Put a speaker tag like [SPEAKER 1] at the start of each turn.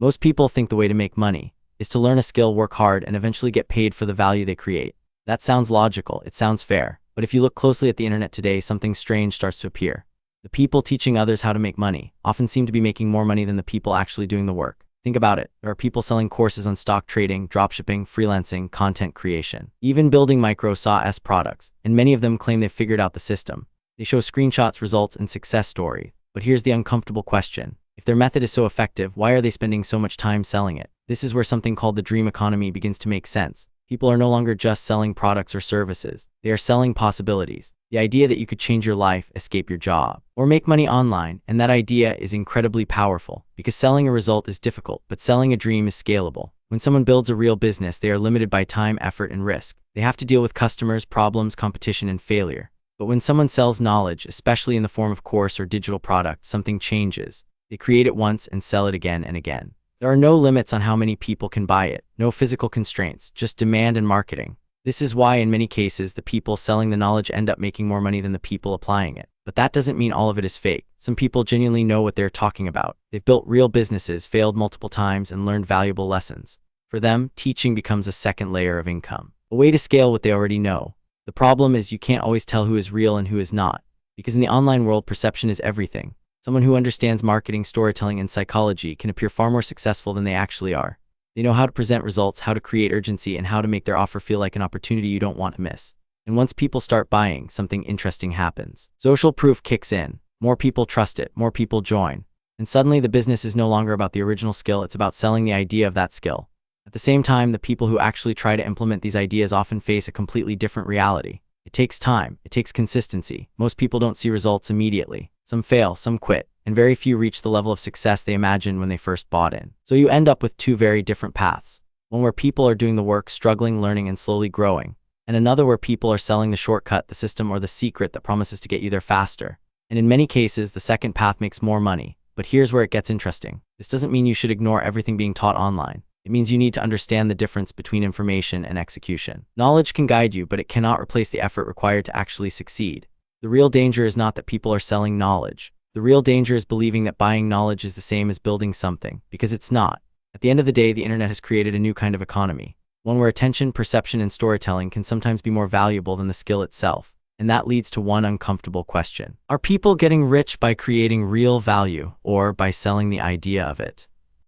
[SPEAKER 1] Most people think the way to make money is to learn a skill, work hard, and eventually get paid for the value they create. That sounds logical, it sounds fair, but if you look closely at the internet today, something strange starts to appear. The people teaching others how to make money often seem to be making more money than the people actually doing the work. Think about it. There are people selling courses on stock trading, dropshipping, freelancing, content creation, even building micro SaaS products, and many of them claim they've figured out the system. They show screenshots, results, and success stories. But here's the uncomfortable question. If their method is so effective, why are they spending so much time selling it? This is where something called the dream economy begins to make sense. People are no longer just selling products or services. They are selling possibilities. The idea that you could change your life, escape your job, or make money online, and that idea is incredibly powerful because selling a result is difficult, but selling a dream is scalable. When someone builds a real business, they are limited by time, effort, and risk. They have to deal with customers, problems, competition, and failure. But when someone sells knowledge, especially in the form of course or digital product, something changes. They create it once and sell it again and again. There are no limits on how many people can buy it, no physical constraints, just demand and marketing. This is why in many cases the people selling the knowledge end up making more money than the people applying it. But that doesn't mean all of it is fake. Some people genuinely know what they're talking about. They've built real businesses, failed multiple times, and learned valuable lessons. For them, teaching becomes a second layer of income, a way to scale what they already know. The problem is you can't always tell who is real and who is not, because in the online world, perception is everything. Someone who understands marketing, storytelling, and psychology can appear far more successful than they actually are. They know how to present results, how to create urgency, and how to make their offer feel like an opportunity you don't want to miss. And once people start buying, something interesting happens. Social proof kicks in. More people trust it, more people join. And suddenly the business is no longer about the original skill, it's about selling the idea of that skill. At the same time, the people who actually try to implement these ideas often face a completely different reality. It takes time, it takes consistency. Most people don't see results immediately. Some fail, some quit, and very few reach the level of success they imagined when they first bought in. So you end up with two very different paths. One where people are doing the work, struggling, learning, and slowly growing. And another where people are selling the shortcut, the system, or the secret that promises to get you there faster. And in many cases, the second path makes more money. But here's where it gets interesting. This doesn't mean you should ignore everything being taught online. It means you need to understand the difference between information and execution. Knowledge can guide you, but it cannot replace the effort required to actually succeed. The real danger is not that people are selling knowledge. The real danger is believing that buying knowledge is the same as building something, because it's not. At the end of the day, the internet has created a new kind of economy, one where attention, perception, and storytelling can sometimes be more valuable than the skill itself. And that leads to one uncomfortable question. Are people getting rich by creating real value or by selling the idea of it?